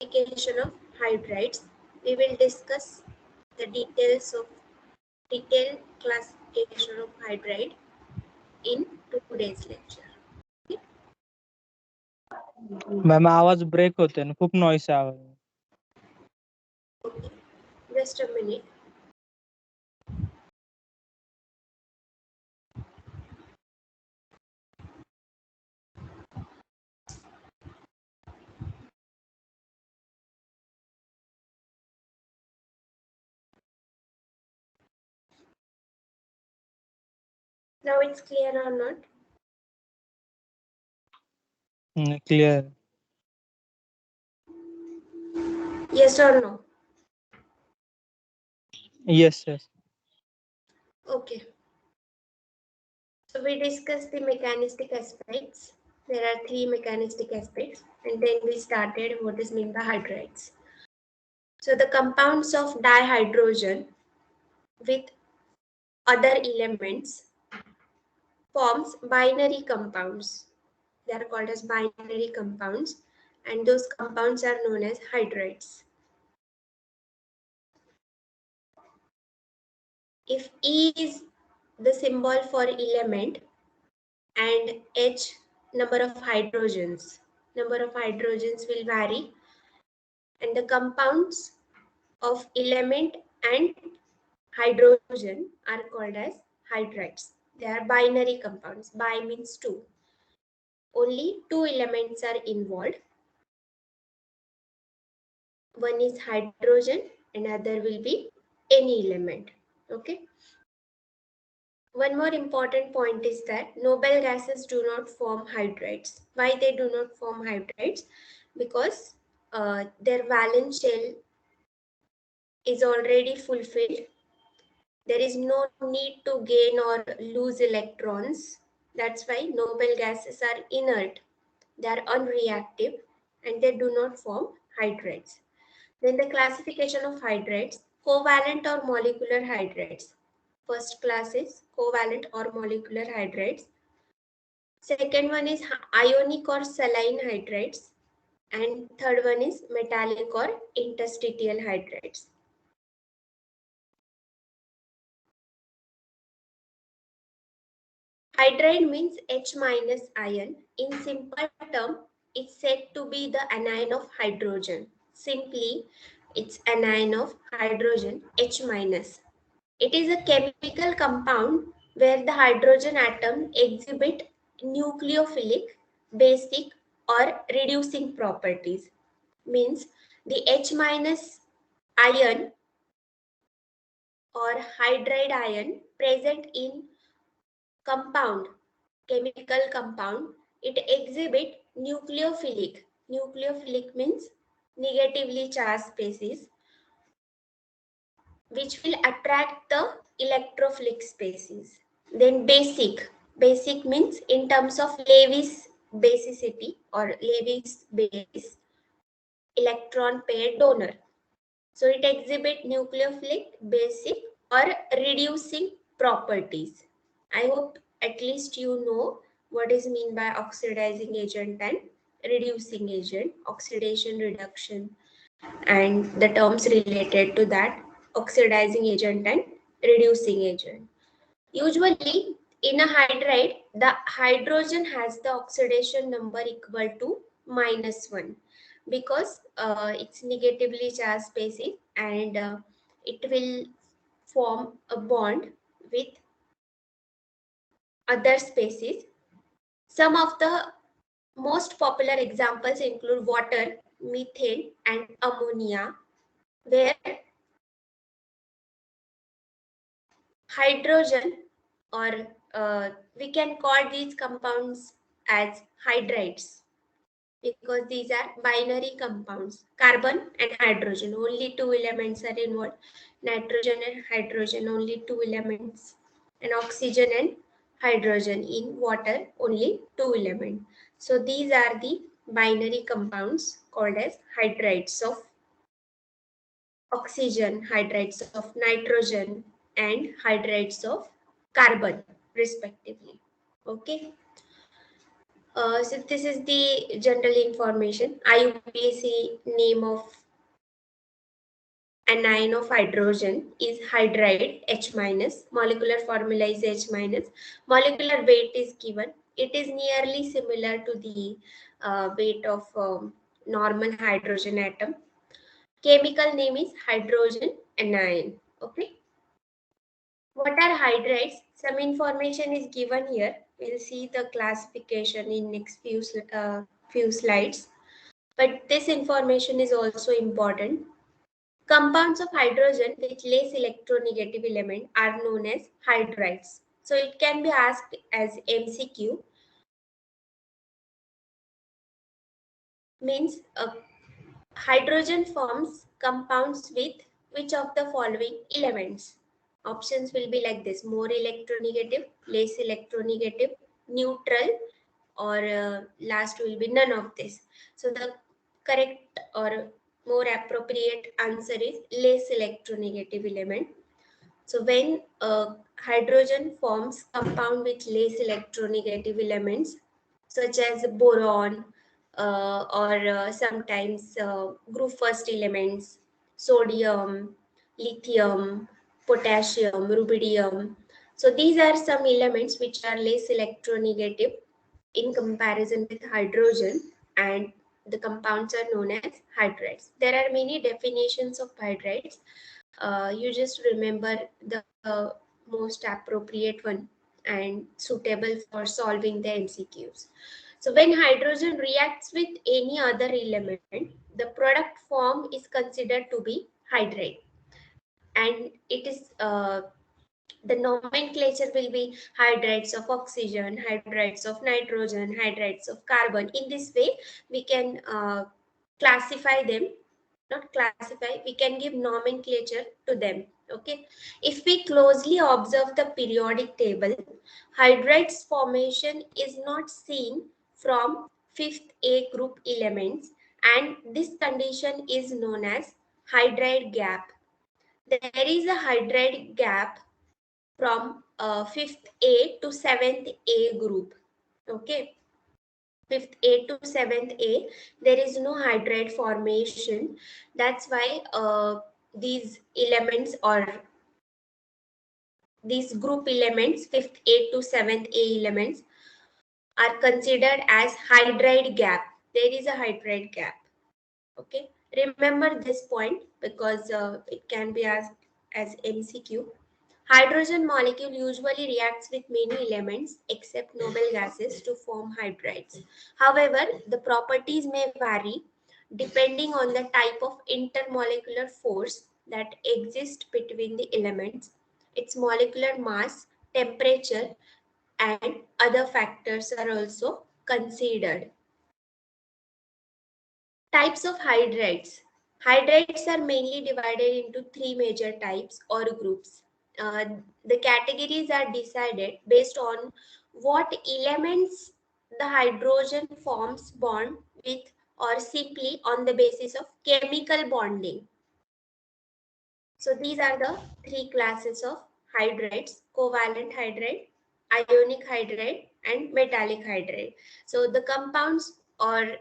classification of hydrides. We will discuss the detailed classification of hydride in today's lecture. Ma'am आवाज break होते ना, खूप noise आहे आवाज. Okay, just a minute. Now it's clear or not? Clear. Yes or no? Yes, yes. Okay. So we discussed the mechanistic aspects. There are 3 mechanistic aspects, and then we started what is meant by hydrides. So the compounds of dihydrogen with other elements forms binary compounds. They are called as binary compounds, and those compounds are known as hydrides. If E is the symbol for element and H number of hydrogens will vary, and the compounds of element and hydrogen are called as hydrides. They are binary compounds. Bi means 2. Only 2 elements are involved. One is hydrogen and other will be any element. Okay. One more important point is that noble gases do not form hydrides. Why they do not form hydrides? Because their valence shell is already fulfilled. There is no need to gain or lose electrons. That's why noble gases are inert. They are unreactive and they do not form hydrides. Then the classification of hydrides, covalent or molecular hydrides. First class is covalent or molecular hydrides. Second one is ionic or saline hydrides. And third one is metallic or interstitial hydrides. Hydride means H minus ion. In simple term, it's said to be the anion of hydrogen. Simply, it's anion of hydrogen H minus. It is a chemical compound where the hydrogen atom exhibit nucleophilic, basic or reducing properties. Means the H minus ion or hydride ion present in compound, chemical compound, it exhibit nucleophilic. Nucleophilic means negatively charged species which will attract the electrophilic species. Then basic. Basic means in terms of Lewi's basicity or Lewi's base, electron pair donor. So it exhibit nucleophilic, basic or reducing properties. I hope at least you know what is mean by oxidizing agent and reducing agent, oxidation, reduction, and the terms related to that, oxidizing agent and reducing agent. Usually in a hydride, the hydrogen has the oxidation number equal to -1 because it's negatively charged species and it will form a bond with other species. Some of the most popular examples include water, methane, and ammonia, where hydrogen or we can call these compounds as hydrides because these are binary compounds. Carbon and hydrogen, only 2 elements are involved. Nitrogen and hydrogen, only 2 elements. And oxygen and hydrogen in water, only 2 elements. So these are the binary compounds called as hydrides of oxygen, hydrides of nitrogen, and hydrides of carbon respectively. Okay. So this is the general information. IUPAC name of anion of hydrogen is hydride H minus. Molecular formula is H minus. Molecular weight is given. It is nearly similar to the weight of normal hydrogen atom. Chemical name is hydrogen anion. Okay. What are hydrides? Some information is given here. We'll see the classification in next few slides. But this information is also important. Compounds of hydrogen with less electronegative element are known as hydrides. So it can be asked as MCQ. Means hydrogen forms compounds with which of the following elements? Options will be like this: more electronegative, less electronegative, neutral, or last will be none of this. So the correct or more appropriate answer is less electronegative element. So when hydrogen forms compound with less electronegative elements such as boron or sometimes group first elements, sodium, lithium, potassium, rubidium. So these are some elements which are less electronegative in comparison with hydrogen, and the compounds are known as hydrides. There are many definitions of hydrides. You just remember the most appropriate one and suitable for solving the MCQs. So when hydrogen reacts with any other element, the product form is considered to be hydride, and it is the nomenclature will be hydrides of oxygen, hydrides of nitrogen, hydrides of carbon. In this way, we can classify them, not classify, we can give nomenclature to them. Okay. If we closely observe the periodic table, hydrides formation is not seen from 5th A group elements, and this condition is known as hydride gap. There is a hydride gap from 5th A to 7th A group. Okay. 5th A to 7th A, there is no hydride formation. That's why these elements or these group elements, 5th A to 7th A elements, are considered as hydride gap. There is a hydride gap. Okay. Remember this point because it can be asked as MCQ. Hydrogen molecule usually reacts with many elements except noble gases to form hydrides. However, the properties may vary depending on the type of intermolecular force that exists between the elements, its molecular mass, temperature, and other factors are also considered. Types of hydrides. Hydrides are mainly divided into three major types or groups. Uh, the categories are decided based on what elements the hydrogen forms bond with, or simply on the basis of chemical bonding. So these are the three classes of hydrides: covalent hydride, ionic hydride, and metallic hydride. So the compounds or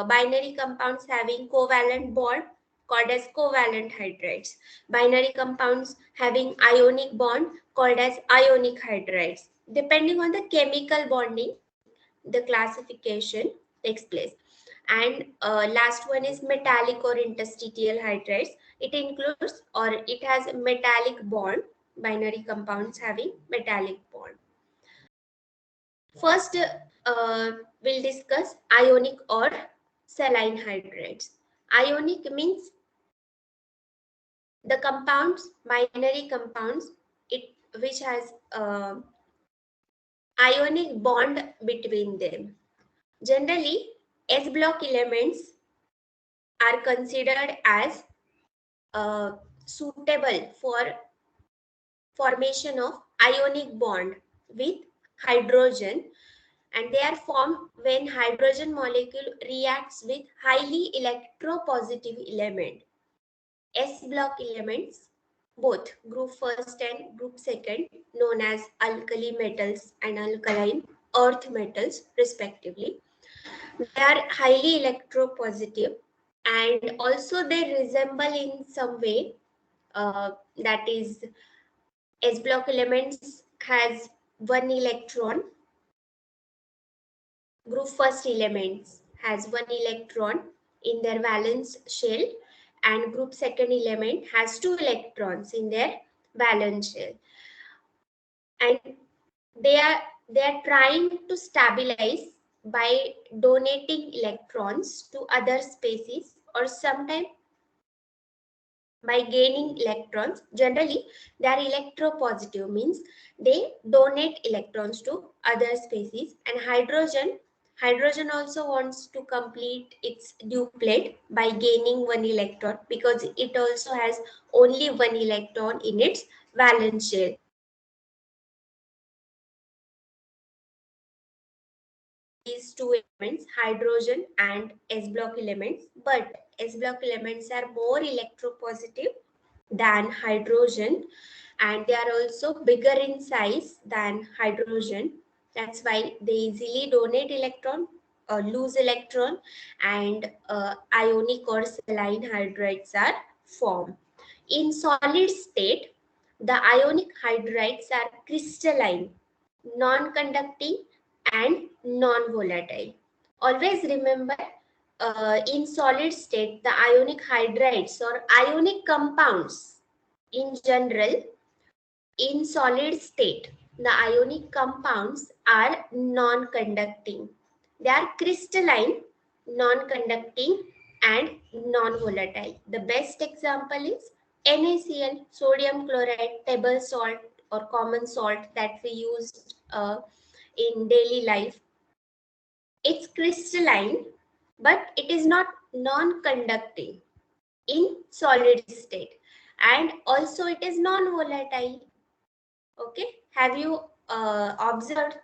binary compounds having covalent bond called as covalent hydrides. Binary compounds having ionic bond called as ionic hydrides. Depending on the chemical bonding, the classification takes place. And last one is metallic or interstitial hydrides. It includes or it has metallic bond, binary compounds having metallic bond. First, we'll discuss ionic or saline hydrides. Ionic means the compounds, binary compounds, it which has ionic bond between them. Generally, S block elements are considered as suitable for formation of ionic bond with hydrogen, and they are formed when hydrogen molecule reacts with highly electropositive element. S block elements, both group first and group second, known as alkali metals and alkaline earth metals respectively, They are highly electropositive, and also they resemble in some way, that is, S block elements has one electron. Group first elements has one electron in their valence shell, and group second element has two electrons in their valence shell, and they are trying to stabilize by donating electrons to other species, or sometimes by gaining electrons. Generally, they are electropositive, means they donate electrons to other species. And hydrogen also wants to complete its duplet by gaining one electron, because it also has only one electron in its valence shell. These two elements, hydrogen and S block elements, but S block elements are more electropositive than hydrogen, and they are also bigger in size than hydrogen. That's why they easily donate electron or lose electron, and ionic or saline hydrides are formed. In solid state, the ionic hydrides are crystalline, non-conducting, and non-volatile. Always remember, in solid state, the ionic hydrides or ionic compounds in general, in solid state, the ionic compounds are non-conducting. They are crystalline, non-conducting, and non-volatile. The best example is NaCl, sodium chloride, table salt, or common salt that we use in daily life. It's crystalline, but it is not non-conducting in solid state, and also it is non-volatile. Okay, have you observed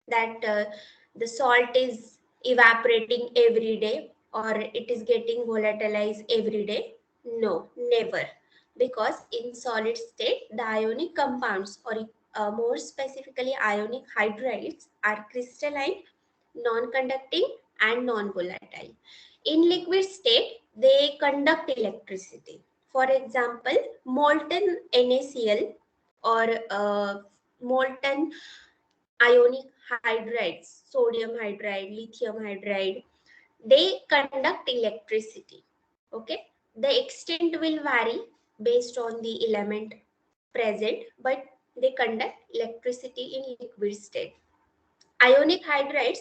that the salt is evaporating every day, or it is getting volatilized every day? No, never. Because in solid state, the ionic compounds, or more specifically ionic hydrides, are crystalline, non-conducting, and non-volatile. In liquid state, they conduct electricity. For example, molten NaCl, or molten ionic hydrides, sodium hydride, lithium hydride, they conduct electricity. Okay, the extent will vary based on the element present, but they conduct electricity in liquid state. Ionic hydrides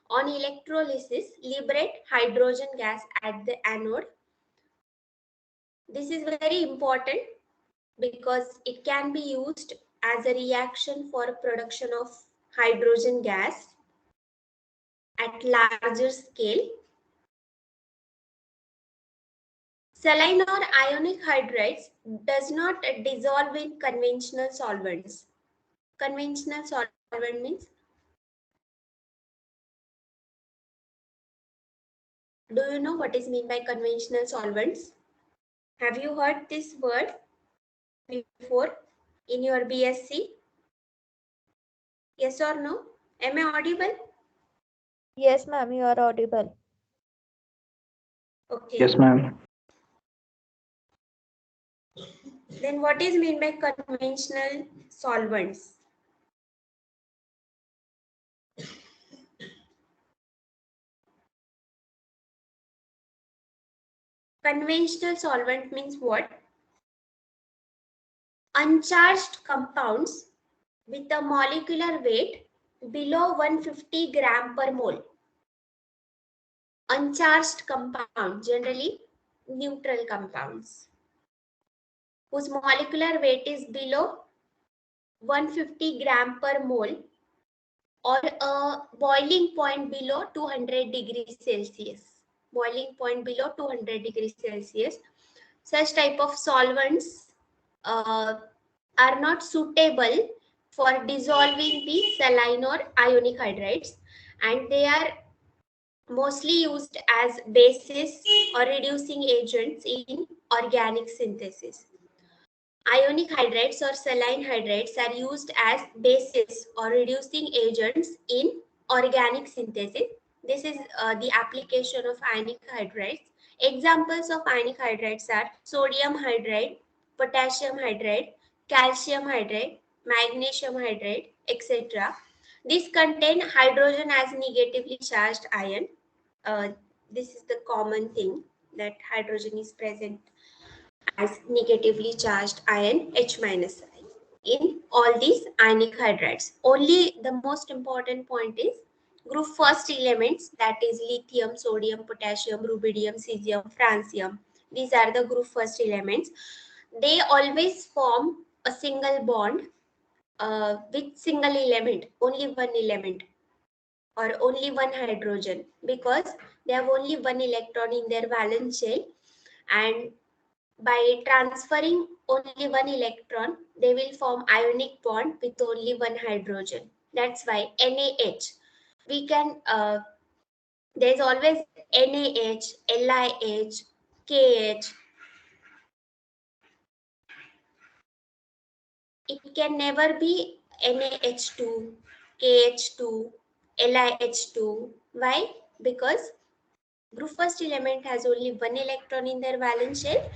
on electrolysis liberate hydrogen gas at the anode. This is very important because it can be used as a reaction for production of hydrogen gas at larger scale. Saline or ionic hydrides does not dissolve in conventional solvents. Conventional solvent means, do you know what is mean by conventional solvents? Have you heard this word before in your BSc? Yes or no? Am I audible? Yes, ma'am, you are audible. Okay. Yes, ma'am. Then what is mean by conventional solvents? Conventional solvent means what? Uncharged compounds with a molecular weight below 150 gram per mole. Uncharged compound, generally neutral compounds, whose molecular weight is below 150 gram per mole, or a boiling point below 200 degrees Celsius. Boiling point below 200 degrees Celsius. Such type of solvents are not suitable for dissolving the saline or ionic hydrides, and they are mostly used as bases or reducing agents in organic synthesis. Ionic hydrides or saline hydrides are used as bases or reducing agents in organic synthesis. This is the application of ionic hydrides. Examples of ionic hydrides are sodium hydride, potassium hydride, calcium hydride, magnesium hydride, etc. These contain hydrogen as negatively charged ion. This is the common thing, that hydrogen is present as negatively charged ion H minus in all these ionic hydrides. Only the most important point is group first elements, that is lithium, sodium, potassium, rubidium, cesium, francium. These are the group first elements. They always form a single bond with single element, only one element or only one hydrogen, because they have only one electron in their valence shell, and by transferring only one electron, they will form ionic bond with only one hydrogen. That's why NaH. We can, there's always NaH, LiH, KH. It can never be NaH2, KH2, LiH2. Why? Because group first element has only one electron in their valence shell,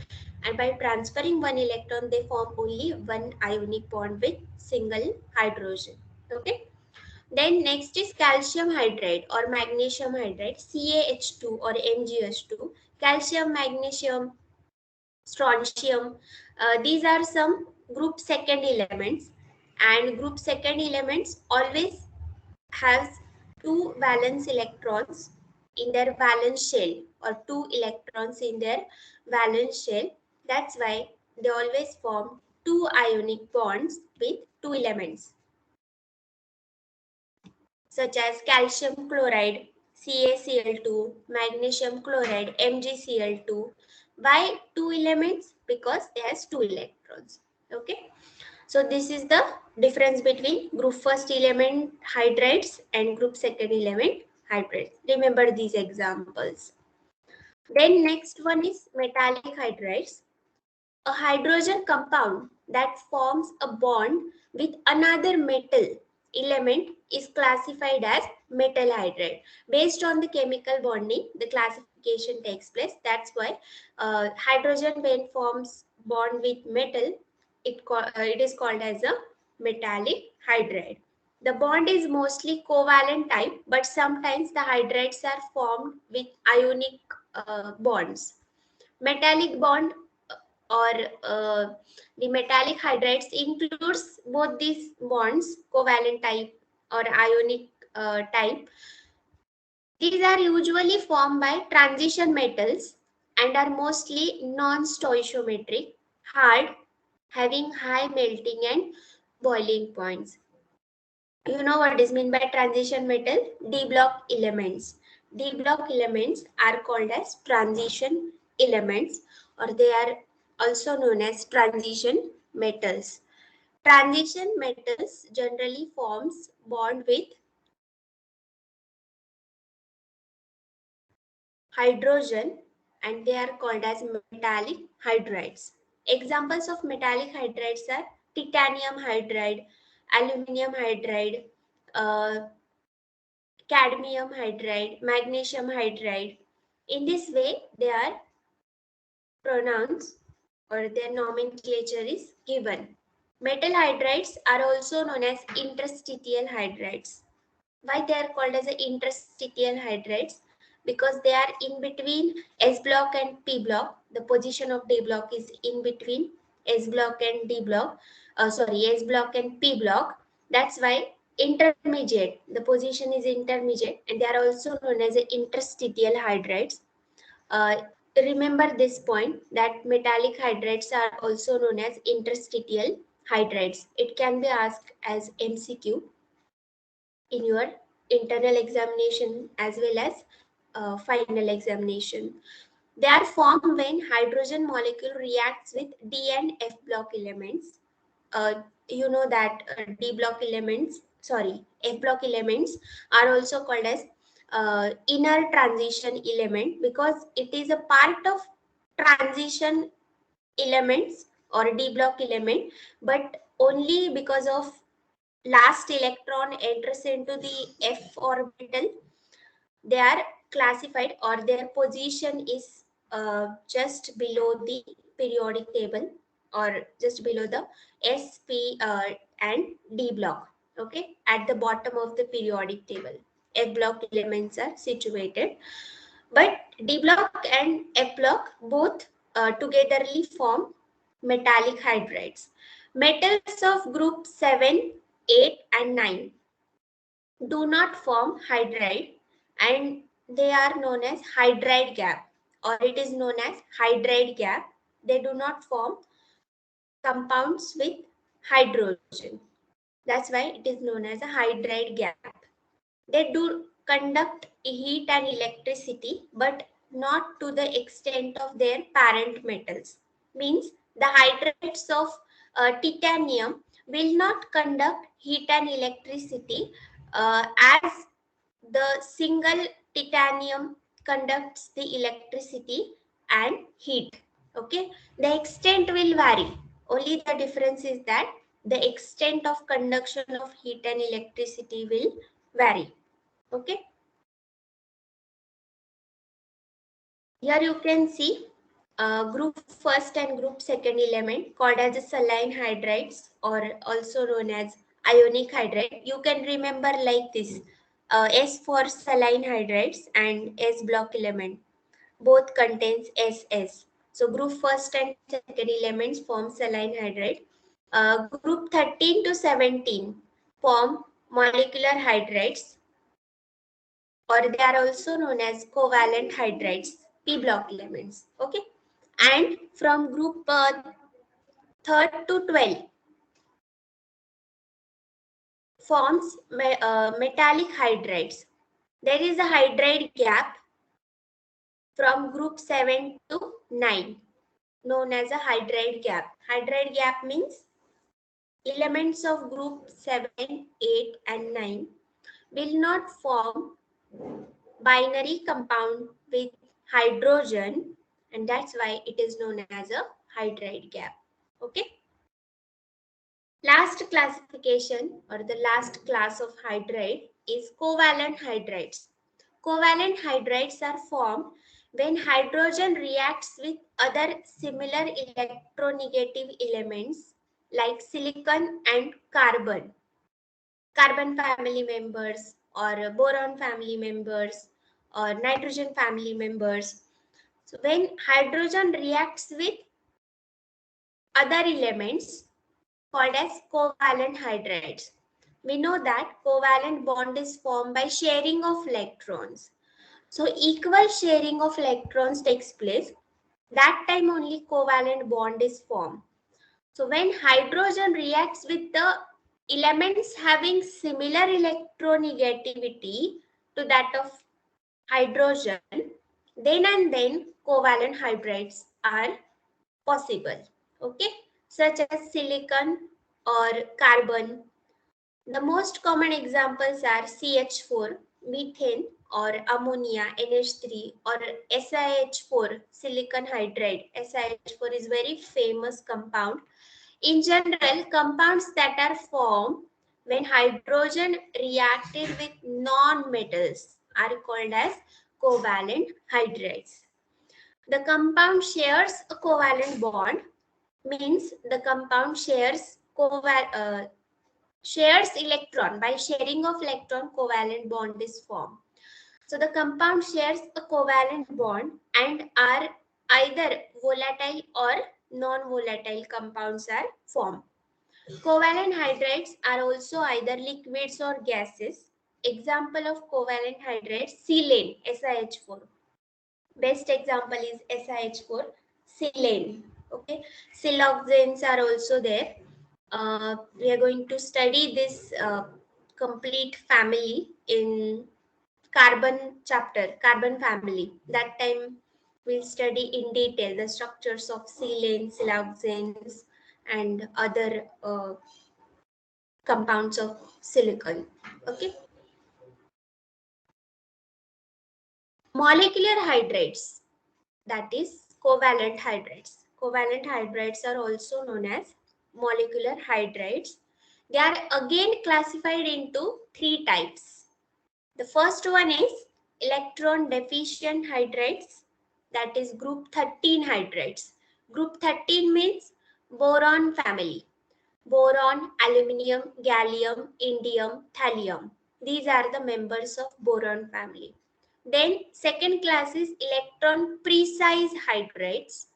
and by transferring one electron they form only one ionic bond with single hydrogen. Okay, then next is calcium hydride or magnesium hydride, CaH2 or MgS2. Calcium, magnesium, strontium, these are some group second elements, and group second elements always has two valence electrons in their valence shell, or two electrons in their valence shell. That's why they always form two ionic bonds with two elements, such as calcium chloride, CaCl2, magnesium chloride, MgCl2. Why two elements? Because it has two electrons. Okay. So this is the difference between group first element hydrides and group second element hydrides. Remember these examples. Then next one is metallic hydrides. A hydrogen compound that forms a bond with another metal element is classified as metal hydride. Based on the chemical bonding, the classification takes place. That's why hydrogen, when forms bond with metal, it is called as a metallic hydride. The bond is mostly covalent type, but sometimes the hydrides are formed with ionic bonds. Metallic bond or the metallic hydrides includes both these bonds, covalent type or ionic type. These are usually formed by transition metals and are mostly non-stoichiometric, hard, having high melting and boiling points. You know what is meant by transition metal? D block elements. D block elements are called as transition elements, or they are also known as transition metals. Transition metals generally forms bond with hydrogen, and they are called as metallic hydrides. Examples of metallic hydrides are titanium hydride, aluminum hydride, uh, cadmium hydride, magnesium hydride. In this way, they are pronounced, or their nomenclature is given. Metal hydrides are also known as interstitial hydrides. Why they are called as interstitial hydrides? Because they are in between S block and P block. The position of D block is in between S block and D block. S block and P block. That's why intermediate. The position is intermediate, and they are also known as interstitial hydrides. Uh, Remember this point, that metallic hydrides are also known as interstitial hydrides. It can be asked as MCQ in your internal examination as well as final examination. They are formed when hydrogen molecule reacts with D and F block elements. You know that F block elements are also called as inner transition element, because it is a part of transition elements or D block element, but only because of last electron enters into the f orbital, they are classified, or their position is just below the periodic table, or just below the sp and d block. Okay, at the bottom of the periodic table, f block elements are situated, but d block and f block both togetherly form metallic hydrides. Metals of group 7, 8 and 9 do not form hydride, and they are known as hydride gap, or it is known as hydride gap. They do not form compounds with hydrogen. That's why it is known as a hydride gap. They do conduct heat and electricity, but not to the extent of their parent metals. Means the hydrides of titanium will not conduct heat and electricity as the single titanium conducts the electricity and heat. Okay, the extent will vary. Only the difference is that the extent of conduction of heat and electricity will vary. Okay, here you can see group first and group second element called as the saline hydrides, or also known as ionic hydride. You can remember like this: S for saline hydrides and S block element both contains SS. So group first and second elements form saline hydride. Group 13 to 17 form molecular hydrides, or they are also known as covalent hydrides, p block elements. Okay, and from group 3rd to 12 forms metallic hydrides. There is a hydride gap from group 7 to 9, known as a hydride gap. Hydride gap means elements of group 7, 8 and 9 will not form binary compound with hydrogen, and that's why it is known as a hydride gap. Okay, last classification or the last class of hydride is covalent hydrides. Covalent hydrides are formed when hydrogen reacts with other similar electronegative elements like silicon and carbon family members, or boron family members, or nitrogen family members. So when hydrogen reacts with other elements called as covalent hydrides, we know that covalent bond is formed by sharing of electrons. So equal sharing of electrons takes place. That time only covalent bond is formed. So when hydrogen reacts with the elements having similar electronegativity to that of hydrogen, then and then covalent hydrides are possible. Okay, such as silicon or carbon. The most common examples are CH4, methane, or ammonia, NH3, or SiH4, silicon hydride. SiH4 is very famous compound. In general, compounds that are formed when hydrogen reacted with non-metals are called as covalent hydrides. The compound shares a covalent bond, means the compound shares electron. By sharing of electron, covalent bond is formed. So the compound shares a covalent bond and are either volatile or non-volatile compounds are formed. Covalent hydrides are also either liquids or gases. Example of covalent hydrides: silane, SiH4. Best example is SiH4, silane. Okay, siloxanes are also there. We are going to study this complete family in carbon chapter, carbon family. That time we'll study in detail the structures of silane, siloxanes, and other compounds of silicon. Okay. Molecular hydrides, that is covalent hydrides. Covalent hydrides are also known as molecular hydrides. They are again classified into three types. The first one is electron deficient hydrides, that is group 13 hydrides. Group 13 means boron family. Boron, aluminium, gallium, indium, thallium. These are the members of boron family. Then second class is electron precise hydrides,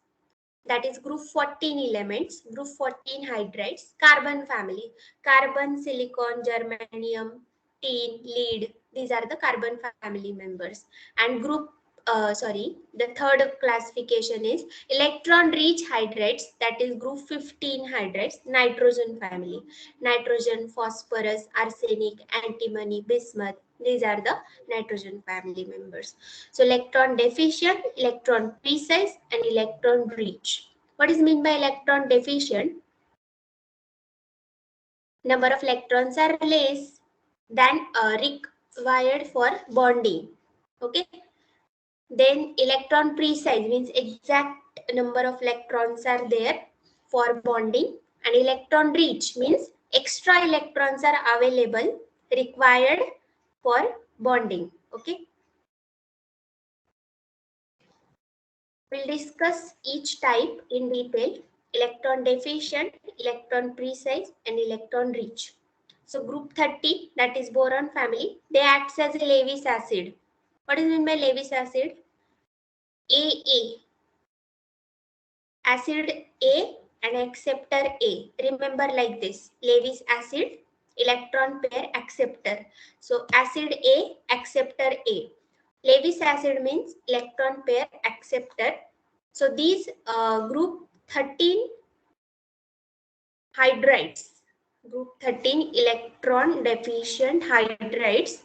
that is group 14 elements, group 14 hydrides, carbon family, carbon, silicon, germanium, tin, lead. These are the carbon family members. And the third classification is electron rich hydrides, that is group 15 hydrides, nitrogen family, nitrogen, phosphorus, arsenic, antimony, bismuth. These are the nitrogen family members. So electron deficient, electron precise, and electron rich. What is meant by electron deficient? Number of electrons are less than required for bonding. Okay. Then electron precise means exact number of electrons are there for bonding, and electron rich means extra electrons are available required for bonding. Okay. We'll discuss each type in detail: electron deficient, electron precise, and electron rich. So group 30, that is boron family, they acts as a Lewis acid. What is meant by Lewis acid? AA. Acid A and acceptor A. Remember like this: Lewis acid, electron pair acceptor. So acid A, acceptor A. Lewis acid means electron pair acceptor. So these group 13 hydrides, group 13 electron deficient hydrides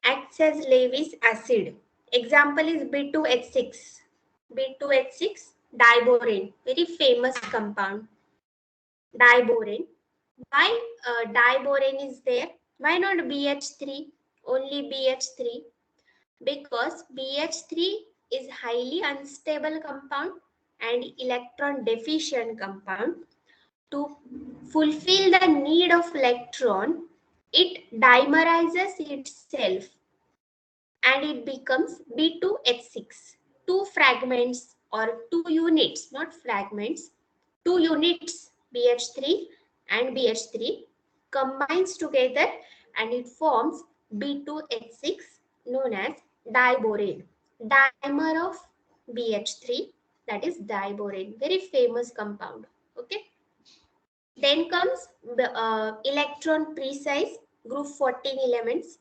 acts as Lewis acid. Example is B2H6. B2H6 diborane, very famous compound. Diborane. Why diborane is there? Why not BH3? Only BH3? Because BH3 is highly unstable compound and electron deficient compound. To fulfill the need of electron, it dimerizes itself and it becomes B2H6. Two fragments or two units, not fragments, two units BH3 and BH3 combines together and it forms B2H6, known as diborane. Dimer of BH3, that is diborane, very famous compound. Okay. Then comes the electron precise, group 14 elements,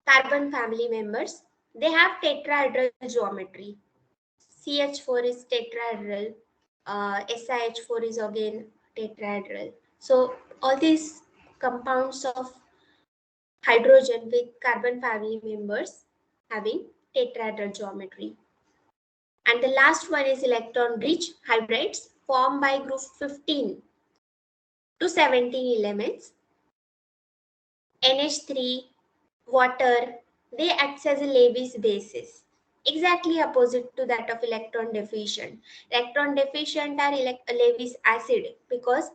carbon family members. They have tetrahedral geometry. CH4 is tetrahedral, SiH4 is again tetrahedral. So all these compounds of hydrogen with carbon family members having tetrahedral geometry. And the last one is electron rich hydrides formed by group 15 to 17 elements. NH3, water, they act as a Lewis basis, exactly opposite to that of electron deficient. Electron deficient are Lewis acid because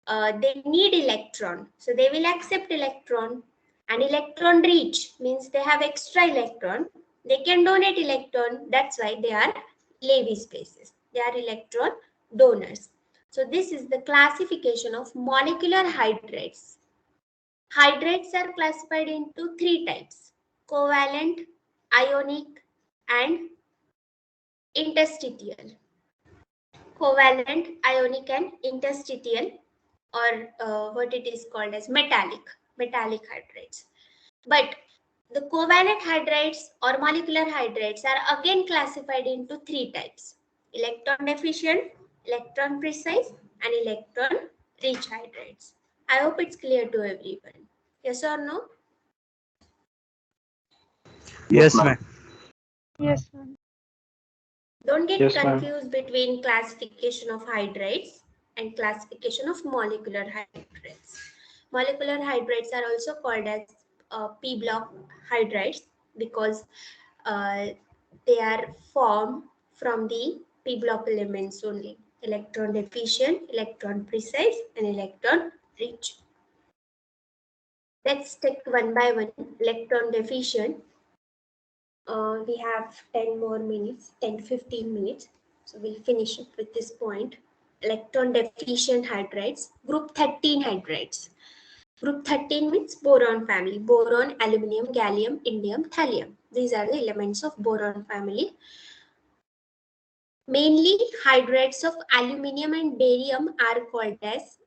they need electron, so they will accept electron. And electron rich means they have extra electron, they can donate electron, that's why they are Lewis bases, they are electron donors. So this is the classification of molecular hydrides. Hydrides are classified into three types: covalent, ionic, and interstitial. Covalent, ionic, and interstitial, or what it is called as metallic hydrides. But the covalent hydrides or molecular hydrides are again classified into three types: electron deficient, electron precise, and electron rich hydrides. I hope it's clear to everyone. Yes or no? Yes, ma'am. Yes, ma'am. Don't get Yes, ma'am. confused between classification of hydrides and classification of molecular hydrides. Molecular hydrides are also called as p-block hydrides because they are formed from the p-block elements only: electron deficient, electron precise, and electron rich. Let's take one by one. Electron deficient. We have 10 more minutes, 10 to 15 minutes. So we'll finish it with this point. Electron deficient hydrides, group 13 hydrides. Group 13 means boron family. Boron, aluminium, gallium, indium, thallium. These are the elements of boron family. Mainly hydrides of aluminium and barium are called as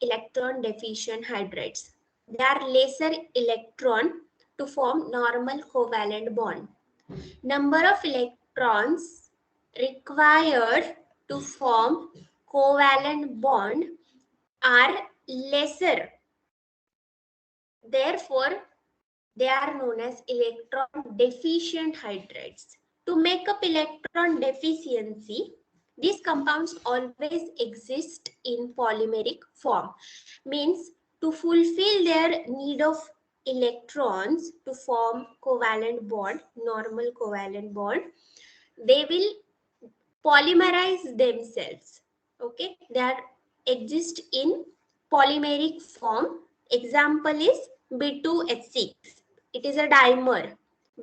electron deficient hydrides. They are lesser electron to form normal covalent bond. Number of electrons required to form covalent bond are lesser. Therefore, they are known as electron deficient hydrides. To make up electron deficiency, these compounds always exist in polymeric form. Means to fulfill their need of electrons to form covalent bond, normal covalent bond, they will polymerize themselves. Okay, they are exist in polymeric form. Example is B2H6. It is a dimer.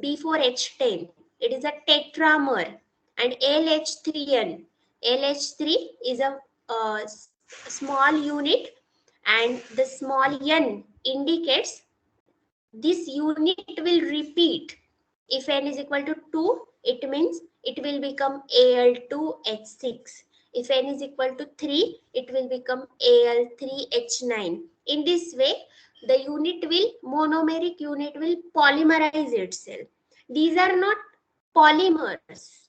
B4H10. It is a tetramer. And LH3N. LH3 is a small unit, and the small n indicates this unit will repeat. If n is equal to 2, it means it will become Al2H6. If n is equal to 3, it will become Al3H9. In this way, the monomeric unit will polymerize itself. These are not polymers.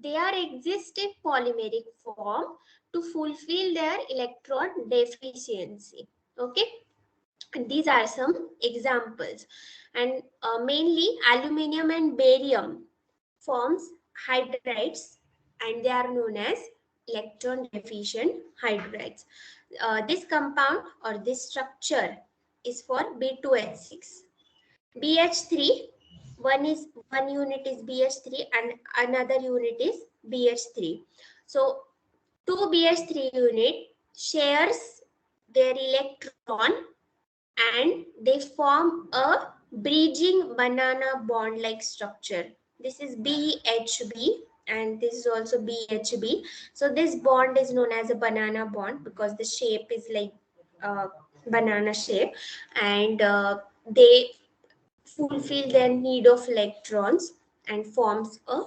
They are exist in polymeric form to fulfill their electron deficiency. Okay. These are some examples, and mainly aluminium and barium forms hydrides, and they are known as electron deficient hydrides. This compound or this structure is for B2H6. BH3, one unit is BH3 and another unit is BH3. So two BH3 unit shares their electron and they form a bridging banana bond like structure. This is BHB and this is also BHB. So this bond is known as a banana bond because the shape is like banana shape, and they fulfill their need of electrons and forms a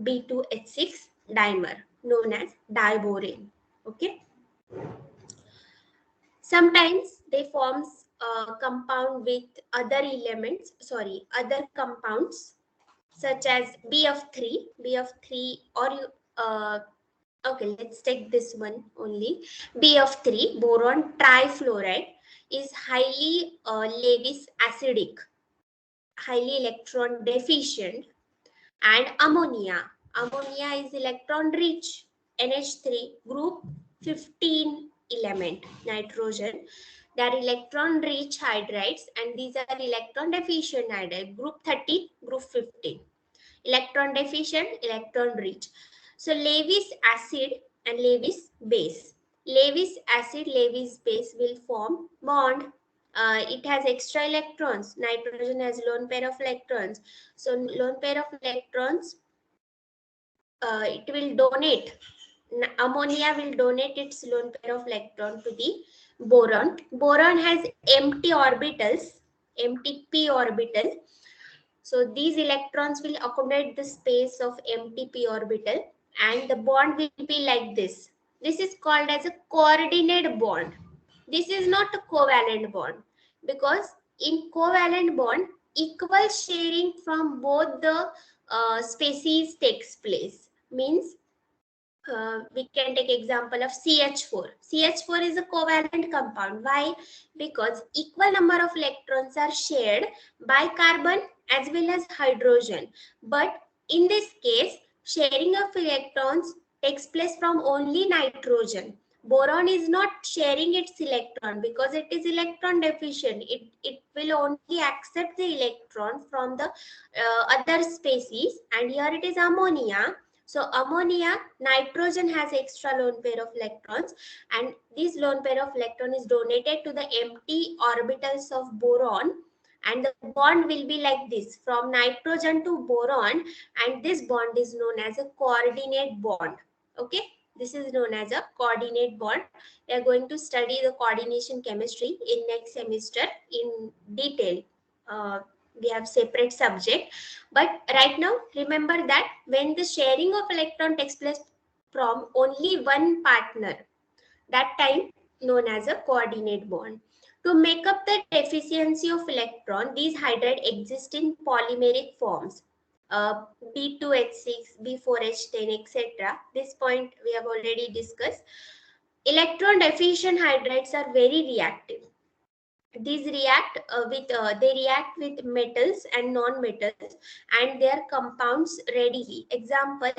B2H6 dimer known as diborane. Okay. Sometimes they forms a compound with other other compounds such as B of 3, or okay, let's take this one only. B of 3, boron trifluoride, is highly Lewis acidic, highly electron deficient, and ammonia. Ammonia is electron rich, NH3 group 15 element, nitrogen. They are electron rich hydrides, and these are electron deficient hydrides, group 30, group 15. Electron deficient, electron rich. So Lewis acid and Lewis base. Lewis acid, Lewis base will form bond. It has extra electrons. Nitrogen has lone pair of electrons. So lone pair of electrons, it will donate. Ammonia will donate its lone pair of electron to the boron. Boron has empty orbitals, empty p orbital. So these electrons will accommodate the space of empty p orbital, and the bond will be like this. This is called as a coordinate bond. This is not a covalent bond, because in covalent bond, equal sharing from both the species takes place. Means we can take example of CH4. CH4 is a covalent compound. Why? Because equal number of electrons are shared by carbon as well as hydrogen. But in this case, sharing of electrons takes place from only nitrogen. Boron is not sharing its electron because it is electron deficient. It will only accept the electron from the other species, and here it is ammonia. So ammonia, nitrogen has extra lone pair of electrons, and this lone pair of electron is donated to the empty orbitals of boron, and the bond will be like this from nitrogen to boron, and this bond is known as a coordinate bond. Okay, this is known as a coordinate bond. We are going to study the coordination chemistry in next semester in detail. We have separate subject, but right now remember that when the sharing of electron takes place from only one partner, that time known as a coordinate bond. To make up the deficiency of electron, these hydride exist in polymeric forms, B2H6, B4H10, etc. This point we have already discussed. Electron deficient hydrides are very reactive. These react they react with metals and non-metals, and their compounds readily. Example,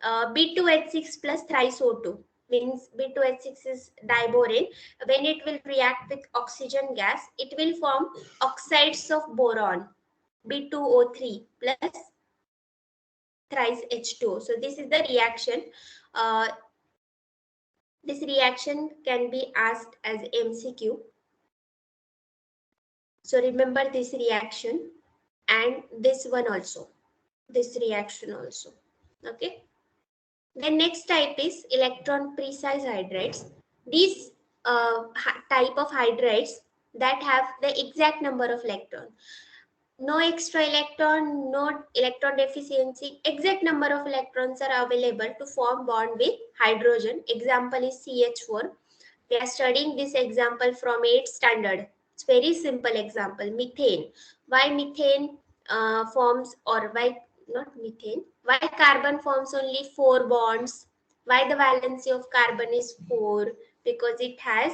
B2H6 plus thrice O2 means B2H6 is diborane. When it will react with oxygen gas, it will form oxides of boron, B2O3 plus thrice H2O. So this is the reaction. Uh, this reaction can be asked as MCQ. So remember this reaction and this one also, this reaction also. Okay. The next type is electron precise hydrides. These type of hydrides that have the exact number of electron. No extra electron, no electron deficiency. Exact number of electrons are available to form bond with hydrogen. Example is CH4. We are studying this example from 8th standard. It's very simple example. Methane. Why methane forms, or why not methane? Why carbon forms only 4 bonds? Why the valency of carbon is 4? Because it has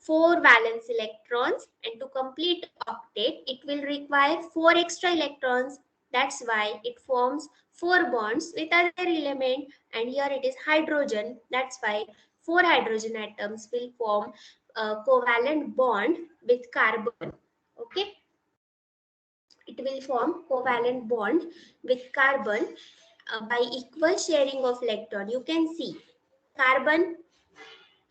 4 valence electrons, and to complete octet, it will require 4 extra electrons. That's why it forms 4 bonds with other element, and here it is hydrogen. That's why 4 hydrogen atoms will form a covalent bond with carbon. Okay, it will form covalent bond with carbon by equal sharing of electron. You can see carbon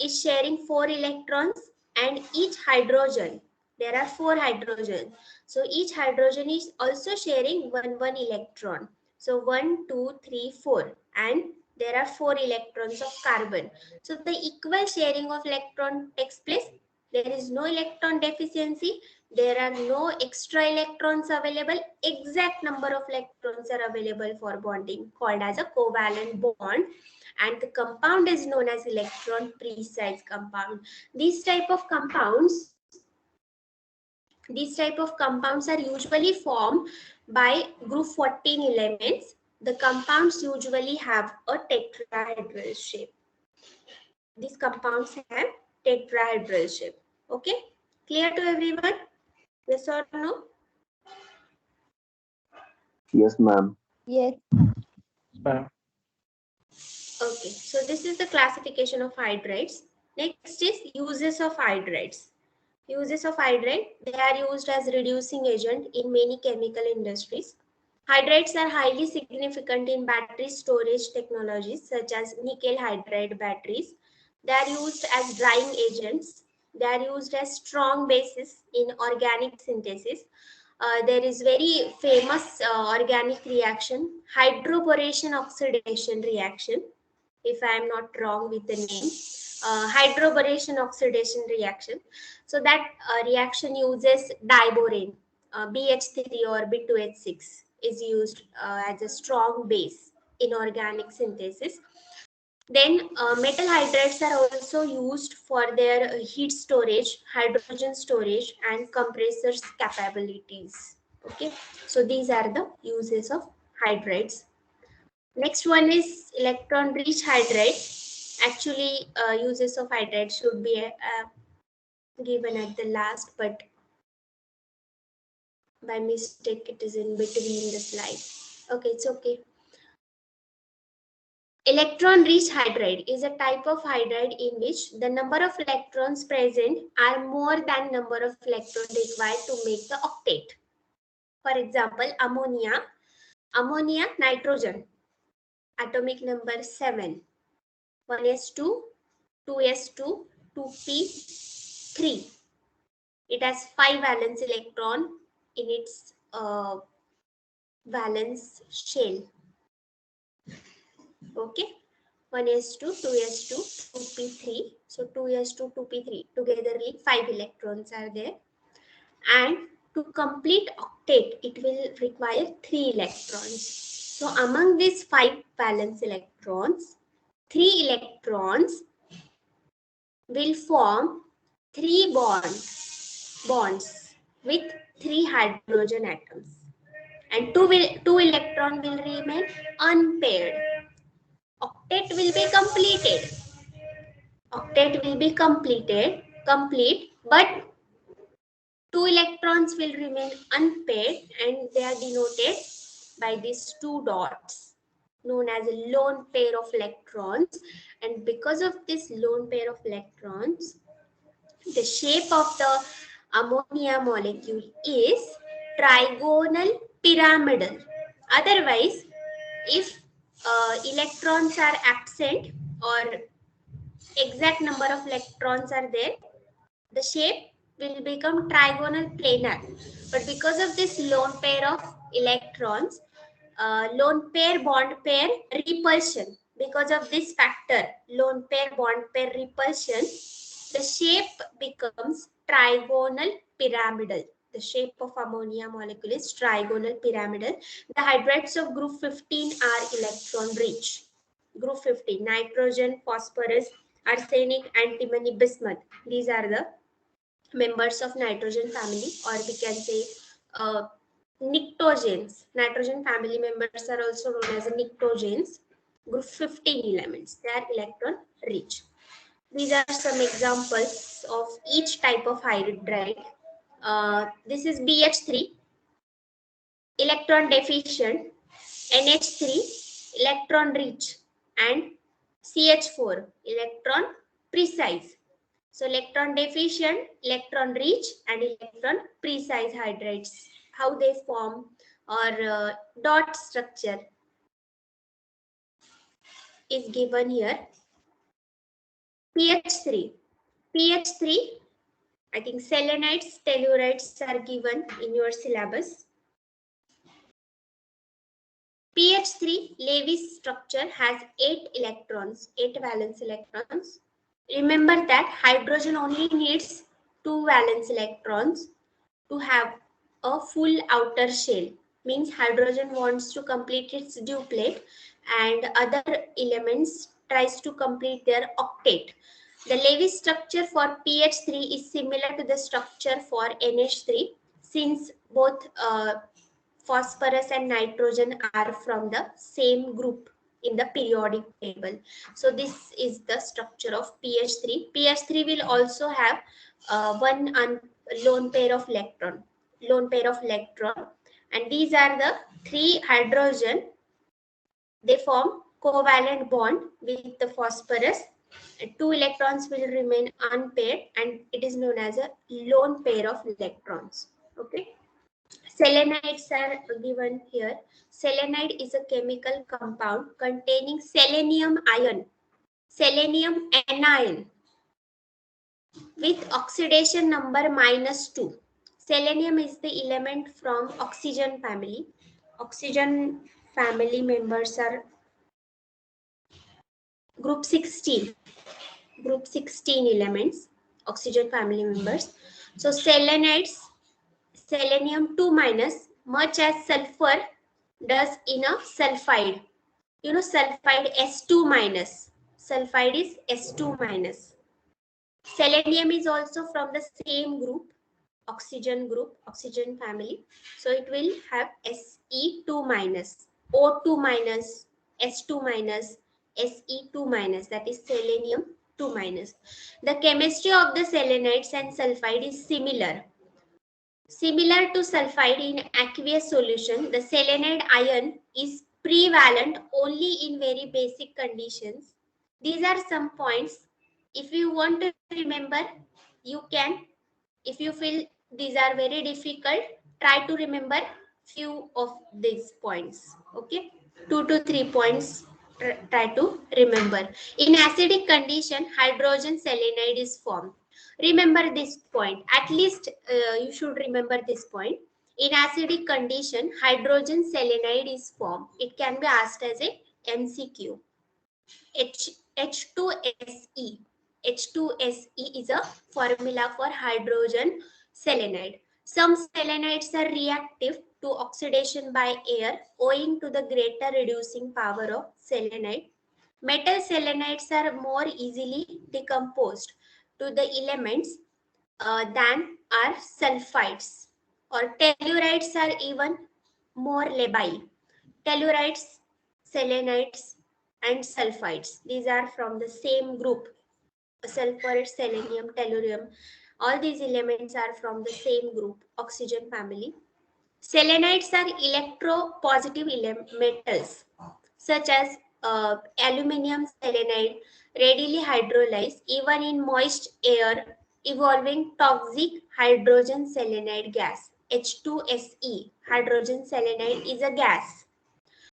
is sharing 4 electrons, and each hydrogen, there are 4 hydrogen, so each hydrogen is also sharing one electron. So 1 2 3 4, and there are 4 electrons of carbon. So the equal sharing of electron takes place. There is no electron deficiency, there are no extra electrons available. Exact number of electrons are available for bonding, called as a covalent bond, and the compound is known as electron precise compound. These type of compounds are usually formed by group 14 elements. The compounds usually have a tetrahedral shape. These compounds have tetrahedral shape. Okay, clear to everyone? Yes or no? Yes, ma'am. Yes. Okay, so this is the classification of hydrides. Next is uses of hydrides. Uses of hydride, they are used as reducing agent in many chemical industries. Hydrides are highly significant in battery storage technologies such as nickel hydride batteries. They are used as drying agents. They are used as strong bases in organic synthesis. There is very famous organic reaction, hydroboration oxidation reaction, if I am not wrong with the name, hydroboration oxidation reaction. So that reaction uses diborane, BH3 or B2H6 is used as a strong base in organic synthesis. Then metal hydrides are also used for their heat storage, hydrogen storage, and compressors capabilities. Okay, so these are the uses of hydrides. Next one is electron rich hydride. Actually, uses of hydride should be given at the last, but by mistake it is in between the slide. Okay, it's okay. Electron rich hydride is a type of hydride in which the number of electrons present are more than number of electrons required to make the octet. For example, ammonia, nitrogen. atomic number 7. 1s2, 2s2, 2p3. It has 5 valence electron in its valence shell. Okay, 1s2, 2s2, 2p3. So 2s2, 2p3 togetherly 5 electrons are there. And to complete octet, it will require 3 electrons. So among these 5 valence electrons, 3 electrons will form 3 bonds with 3 hydrogen atoms, and 2 electron will remain unpaired. Octet will be completed. Octet will be complete, but 2 electrons will remain unpaired, and they are denoted by these 2 dots known as a lone pair of electrons. And because of this lone pair of electrons, the shape of the ammonia molecule is trigonal pyramidal. Otherwise, if electrons are absent or exact number of electrons are there, the shape will become trigonal planar. But because of this lone pair of electrons, lone pair bond pair repulsion, because of this factor, lone pair bond pair repulsion, the shape becomes trigonal pyramidal. The shape of ammonia molecule is trigonal pyramidal. The hydrides of group 15 are electron rich. Group 15, nitrogen, phosphorus, arsenic, antimony, bismuth. These are the members of nitrogen family, or we can say pnictogens. Nitrogen family members are also known as pnictogens. Group 15 elements, they are electron rich. These are some examples of each type of hydride. This is BH3, electron deficient, NH3, electron rich, and CH4, electron precise. So electron deficient, electron rich, and electron precise hydrides. How they form, or dot structure is given here. pH3. pH3, I think selenites, tellurides are given in your syllabus. pH3 Lewis structure has 8 electrons, 8 valence electrons. Remember that hydrogen only needs 2 valence electrons to have a full outer shell. Means hydrogen wants to complete its duplet, and other elements tries to complete their octet. The Lewis structure for pH3 is similar to the structure for NH3, since both phosphorus and nitrogen are from the same group in the periodic table. So this is the structure of pH3. pH3 will also have one lone pair of electron, and these are the 3 hydrogen. They form covalent bond with the phosphorus. 2 electrons will remain unpaired, and it is known as a lone pair of electrons. Okay. Selenites are given here. Selenide is a chemical compound containing selenium ion, selenium anion, with oxidation number -2. Selenium is the element from oxygen family. Oxygen family members are group 16. Group 16 elements, oxygen family members. So selenides, selenium 2-, much as sulfur does in a sulfide. You know, sulfide S2-. Sulfide is S2-. Selenium is also from the same group, oxygen family. So it will have Se2-, O2-, S2-, Se2-, that is selenium 2-. The chemistry of the selenides and sulfide is similar. Similar to sulfide in aqueous solution, the selenide ion is prevalent only in very basic conditions. These are some points. If you want to remember, you can. If you feel these are very difficult, try to remember few of these points. Okay, 2 to 3 points try to remember. In acidic condition, hydrogen selenide is formed. Remember this point. At least you should remember this point. In acidic condition, hydrogen selenide is formed. It can be asked as a MCQ. H2SE. H2SE is a formula for hydrogen selenide. Some selenides are reactive to oxidation by air owing to the greater reducing power of selenide. Metal selenides are more easily decomposed to the elements than are sulfides, or tellurides are even more labile. Tellurides, selenides, and sulfides. These are from the same group. Sulfur, selenium, tellurium. All these elements are from the same group, oxygen family. Selenides are electropositive metals, such as aluminium selenide, readily hydrolyze even in moist air, evolving toxic hydrogen selenide gas. H2SE, hydrogen selenide, is a gas.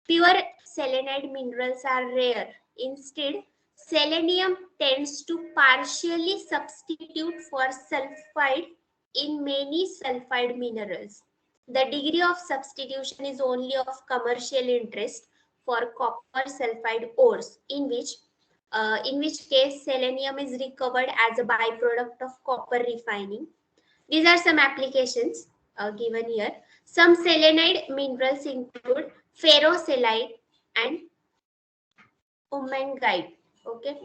Pure selenide minerals are rare. Instead, selenium tends to partially substitute for sulfide in many sulfide minerals. The degree of substitution is only of commercial interest for copper sulfide ores, in which case selenium is recovered as a byproduct of copper refining. These are some applications given here. Some selenide minerals include ferroselide and ummengite. Okay.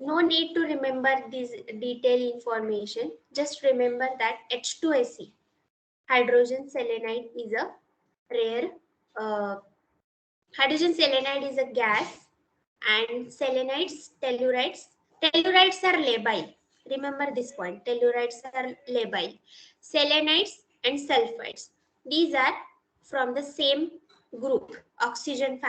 No need to remember this detailed information. Just remember that H2SE, hydrogen selenide, is a rare. Hydrogen selenide is a gas, and selenides, tellurides are labile. Remember this point. Tellurides are labile. Selenides and sulfides. These are from the same group, oxygen family.